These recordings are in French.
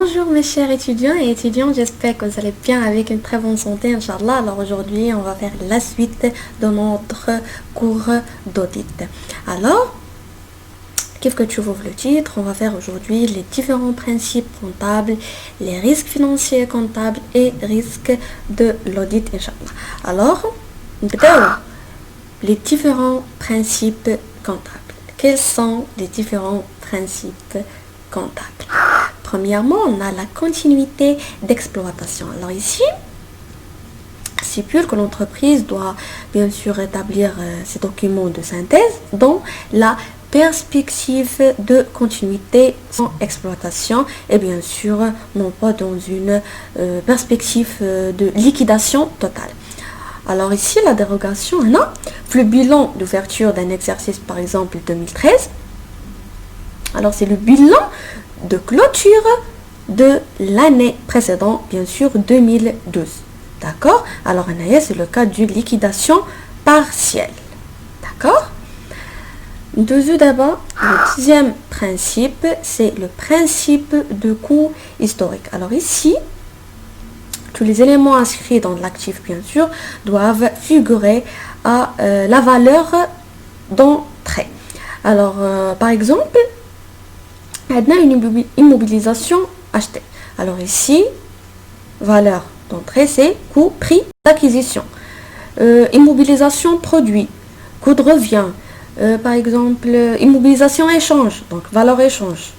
Bonjour mes chers étudiants et étudiantes, j'espère que vous allez bien avec une très bonne santé, Inch'Allah. Alors aujourd'hui, on va faire la suite de notre cours d'audit. Alors, qu'est-ce que tu ouvres le titre? On va faire aujourd'hui les différents principes comptables, les risques financiers comptables et risques de l'audit, Inch'Allah. Alors, les différents principes comptables. Quels sont les différents principes comptables? Premièrement, on a la continuité d'exploitation. Alors ici, stipule que l'entreprise doit bien sûr établir ses documents de synthèse dans la perspective de continuité sans exploitation et bien sûr non pas dans une perspective de liquidation totale. Alors ici, la dérogation, le bilan d'ouverture d'un exercice, par exemple 2013. Alors c'est le bilan de clôture de l'année précédente, bien sûr 2012. D'accord? Alors c'est le cas d'une liquidation partielle. D'accord? D'abord, le deuxième principe, c'est le principe de coût historique. Alors ici, tous les éléments inscrits dans l'actif, bien sûr, doivent figurer à la valeur d'entrée. Alors, par exemple, maintenant une immobilisation achetée. Alors ici, valeur d'entrée, c'est coût, prix d'acquisition. Immobilisation produit, coût de revient. Par exemple, immobilisation échange, donc valeur échange.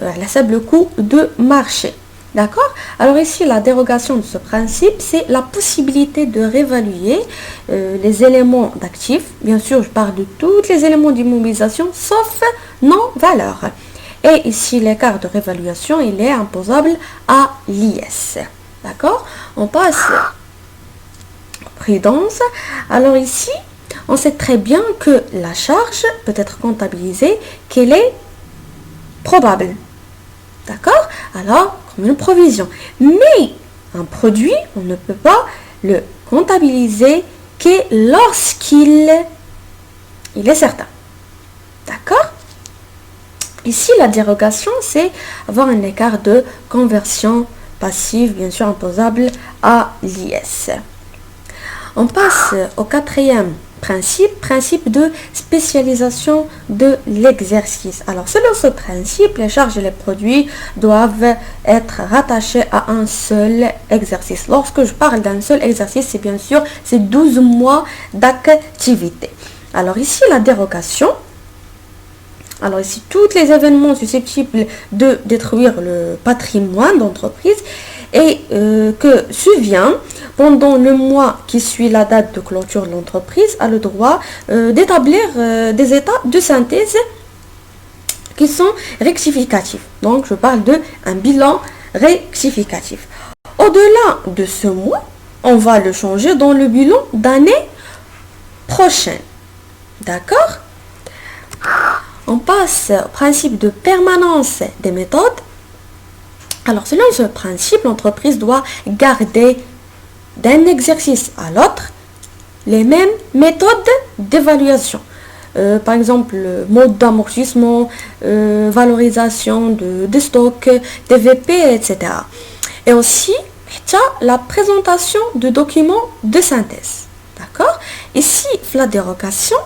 Le coût de marché. D'accord? Alors ici, la dérogation de ce principe, c'est la possibilité de réévaluer les éléments d'actifs. Bien sûr, je parle de tous les éléments d'immobilisation, sauf non-valeur. Et ici, l'écart de réévaluation, il est imposable à l'IS. D'accord? On passe prudence. Alors ici, on sait très bien que la charge peut être comptabilisée, qu'elle est probable. D'accord? Alors, comme une provision. Mais un produit, on ne peut pas le comptabiliser que lorsqu'il est certain. D'accord? Ici, la dérogation, c'est avoir un écart de conversion passive, bien sûr imposable à l'IS. On passe au quatrième principe de spécialisation de l'exercice. Alors, selon ce principe, les charges et les produits doivent être rattachés à un seul exercice. Lorsque je parle d'un seul exercice, c'est bien sûr, c'est 12 mois d'activité. Alors ici, la dérogation. Alors ici, tous les événements susceptibles de détruire le patrimoine d'entreprise et que survient pendant le mois qui suit la date de clôture de l'entreprise a le droit d'établir des états de synthèse qui sont rectificatifs. Donc, je parle d'un bilan rectificatif. Au-delà de ce mois, on va le changer dans le bilan d'année prochaine. D'accord? On passe au principe de permanence des méthodes. Alors, selon ce principe, l'entreprise doit garder d'un exercice à l'autre les mêmes méthodes d'évaluation. Par exemple, le mode d'amortissement, valorisation de stock, TVP, etc. Et aussi, la présentation de documents de synthèse. D'accord? Ici, la dérogation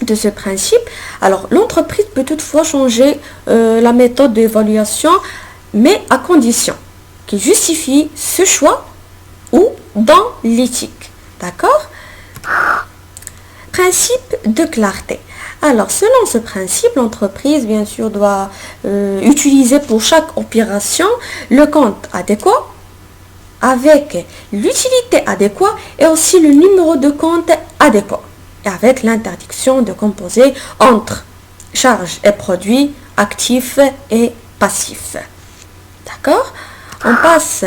de ce principe. Alors, l'entreprise peut toutefois changer la méthode d'évaluation, mais à condition qu'il justifie ce choix ou dans l'éthique. D'accord? Principe de clarté. Alors, selon ce principe, l'entreprise, bien sûr, doit utiliser pour chaque opération le compte adéquat avec l'utilité adéquate et aussi le numéro de compte adéquat, et avec l'interdiction de composer entre charges et produits, actifs et passifs. D'accord? On passe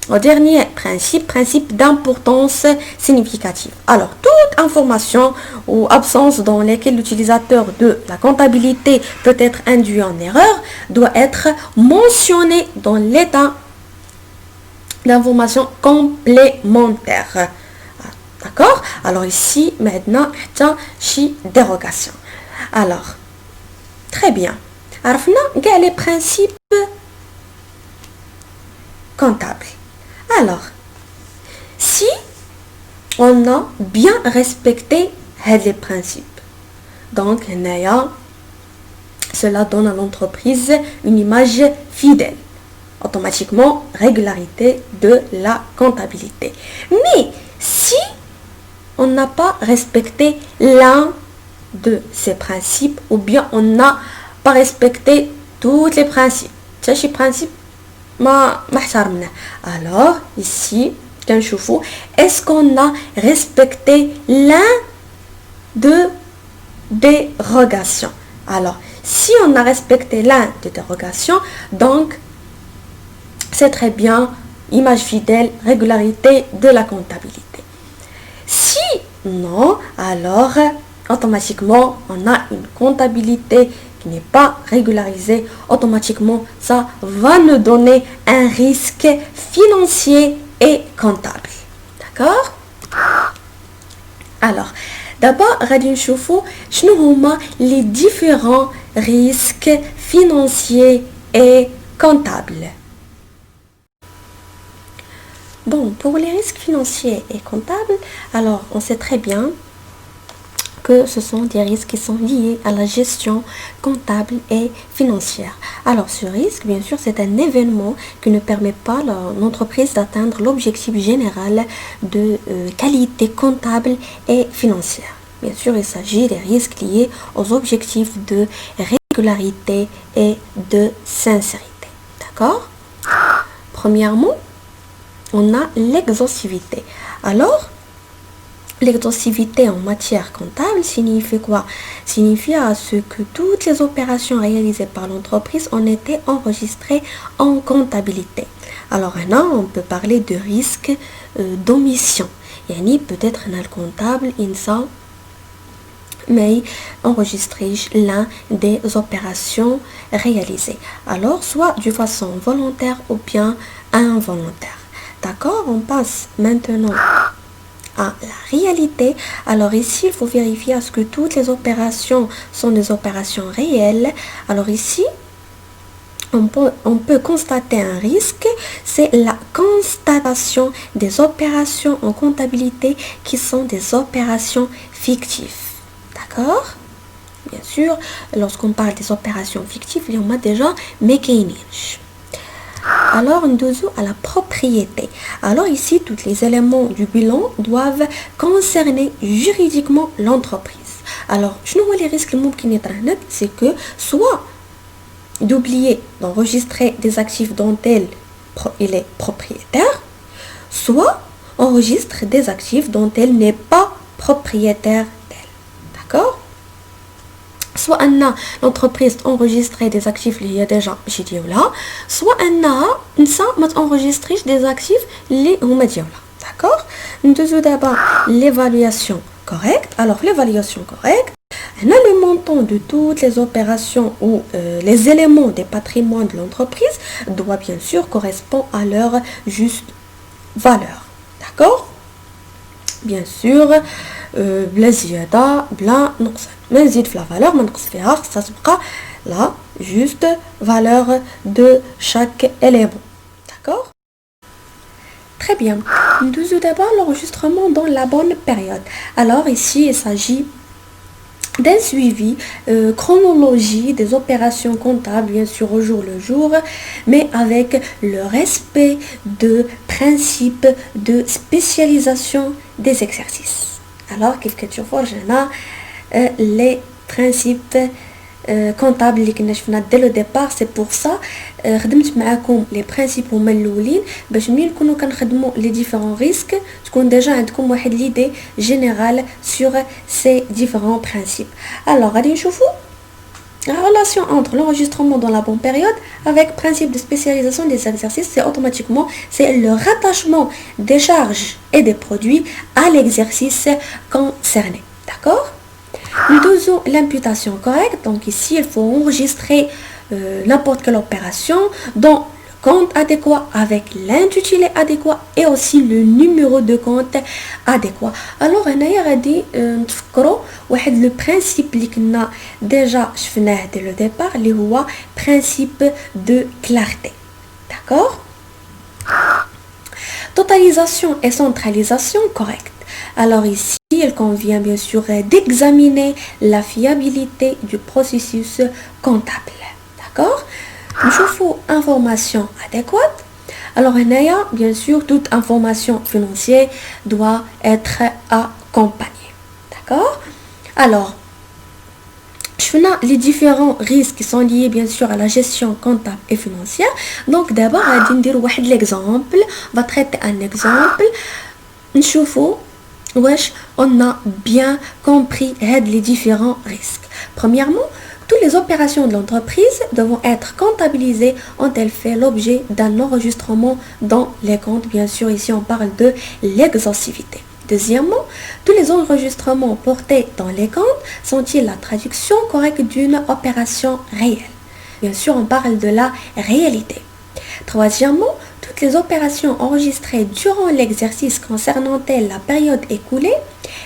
au dernier principe d'importance significative. Alors, toute information ou absence dans laquelle l'utilisateur de la comptabilité peut être induit en erreur doit être mentionnée dans l'état d'information complémentaire. D'accord? Alors ici, maintenant, dérogation. Alors, très bien. عرفنا les principes comptable. Alors, si on a bien respecté les principes, donc cela donne à l'entreprise une image fidèle. Automatiquement, régularité de la comptabilité. Mais si on n'a pas respecté l'un de ces principes, ou bien on n'a pas respecté tous les principes, ces principes, alors ici, est-ce qu'on a respecté l'un de dérogations? Alors, si on a respecté l'un des dérogations, donc c'est très bien, image fidèle, régularité de la comptabilité. Si non, alors automatiquement on a une comptabilité qui n'est pas régularisée, automatiquement ça va nous donner un risque financier et comptable. D'accord? Alors, d'abord, غادي نشوفوا شنو هما les différents risques financiers et comptables. Bon, pour les risques financiers et comptables, alors on sait très bien que ce sont des risques qui sont liés à la gestion comptable et financière. Alors ce risque, bien sûr, c'est un événement qui ne permet pas à l'entreprise d'atteindre l'objectif général de qualité comptable et financière. Bien sûr, il s'agit des risques liés aux objectifs de régularité et de sincérité. D'accord? Premièrement, on a l'exhaustivité. Alors, l'exhaustivité en matière comptable signifie quoi? Signifie à ce que toutes les opérations réalisées par l'entreprise ont été enregistrées en comptabilité. Alors là, on peut parler de risque d'omission. Yani peut-être un comptable insa mais enregistrer l'un des opérations réalisées. Alors, soit de façon volontaire ou bien involontaire. D'accord? On passe maintenant à la réalité. Alors ici, il faut vérifier à ce que toutes les opérations sont des opérations réelles. Alors ici, on peut constater un risque, c'est la constatation des opérations en comptabilité qui sont des opérations fictives. D'accord? Bien sûr, lorsqu'on parle des opérations fictives, il y en a déjà mécaniques. Alors, nous devons à la propriété. Alors ici, tous les éléments du bilan doivent concerner juridiquement l'entreprise. Alors, je nous vois les risques c'est que soit d'oublier d'enregistrer des actifs dont il est propriétaire, soit enregistre des actifs dont elle n'est pas propriétaire d'elle. D'accord? Soit l'entreprise enregistrer des actifs il y a déjà là, soit enregistrer des actifs les d'accord? Nous devons d'abord l'évaluation correcte. Alors l'évaluation correcte, le montant de toutes les opérations ou les éléments des patrimoines de l'entreprise doit bien sûr correspondre à leur juste valeur. D'accord? Bien sûr, بلا زيادة بلا نقصان ما نزيد في la valeur ما نقص فيها ça تبقى la juste valeur de chaque élément. D'accord? Très bien. Nous devons d'abord l'enregistrement dans la bonne période. Alors ici, il s'agit d'un suivi chronologie des opérations comptables, bien sûr au jour le jour, mais avec le respect de principes de spécialisation des exercices. Alors, qu'est-ce que tu vois, les principes comptables اللي كنا شفنا dès le départ. C'est pour ça خدمت معاكم les principes هما الاولين باش ملي نكونوا كنخدموا les différents risques تكون déjà عندكم واحد l'idée générale sur ces différents principes. Alors غادي نشوفوا la relation entre l'enregistrement dans la bonne période avec principe de spécialisation des exercices. C'est automatiquement le rattachement des charges et des produits à l'exercice concerné. D'accord? Nous devons l'imputation correcte. Donc ici, il faut enregistrer n'importe quelle opération dans le compte adéquat avec l'intitulé adéquat et aussi le numéro de compte adéquat. Alors, on a dit le principe اللي كنا déjà شفناه dès le départ اللي هو principe de clarté. D'accord? Totalisation et centralisation correcte. Alors ici, il convient bien sûr d'examiner la fiabilité du processus comptable. D'accord? Nous information adéquate. Alors, bien sûr, toute information financière doit être accompagnée. D'accord? Alors, les différents risques qui sont liés bien sûr à la gestion comptable et financière. Donc d'abord, l'exemple. On va traiter un exemple. On a bien compris les différents risques. Premièrement, toutes les opérations de l'entreprise devront être comptabilisées quand elles font l'objet d'un enregistrement dans les comptes. Bien sûr, ici on parle de l'exhaustivité. Deuxièmement, tous les enregistrements portés dans les comptes sont-ils la traduction correcte d'une opération réelle? Bien sûr, on parle de la réalité. Troisièmement, toutes les opérations enregistrées durant l'exercice concernant-elles la période écoulée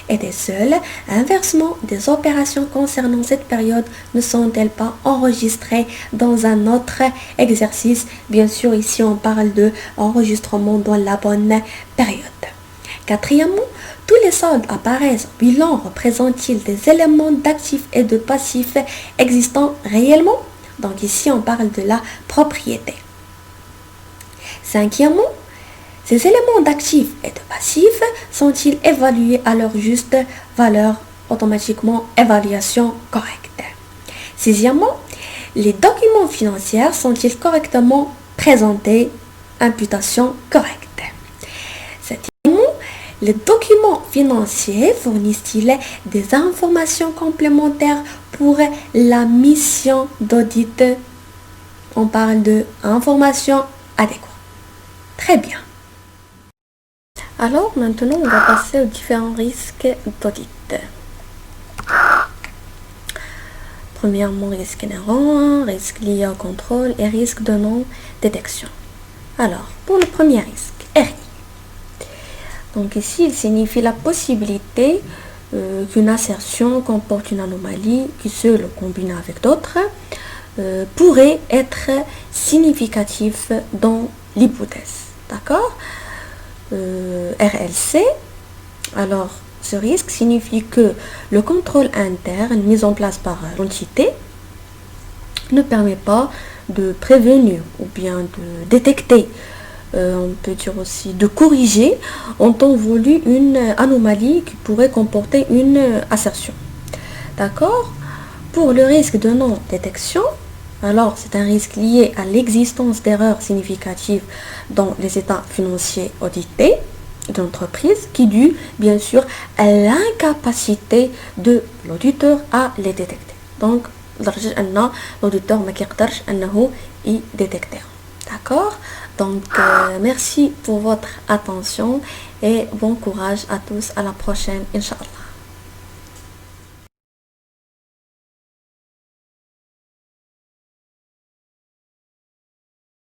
étaient seules. Inversement, des opérations concernant cette période ne sont-elles pas enregistrées dans un autre exercice? Bien sûr, ici on parle de enregistrement dans la bonne période. Quatrièmement, tous les soldes apparaissent au bilan représentent-ils des éléments d'actifs et de passifs existants réellement? Donc ici, on parle de la propriété. Cinquièmement, ces éléments d'actifs et de passifs sont-ils évalués à leur juste valeur? Automatiquement, évaluation correcte. Sixièmement, les documents financiers sont-ils correctement présentés? Imputation correcte. Les documents financiers fournissent-ils des informations complémentaires pour la mission d'audit? On parle de informations adéquates. Très bien. Alors maintenant, on va passer aux différents risques d'audit. Premièrement, risque inhérent, risque lié au contrôle et risque de non-détection. Alors, pour le premier risque, RI. Donc ici, il signifie la possibilité qu'une assertion comporte une anomalie qui, seule combinée avec d'autres, pourrait être significatif dans l'hypothèse. D'accord? RLC. Alors, ce risque signifie que le contrôle interne mis en place par l'entité ne permet pas de prévenir ou bien de détecter, on peut dire aussi de corriger en temps voulu une anomalie qui pourrait comporter une assertion. D'accord? Pour le risque de non-détection, alors c'est un risque lié à l'existence d'erreurs significatives dans les états financiers audités de l'entreprise qui est dû bien sûr à l'incapacité de l'auditeur à les détecter. Donc l'auditeur ne peut y détecter. D'accord? Donc merci pour votre attention et bon courage à tous, à la prochaine, Inch'Allah.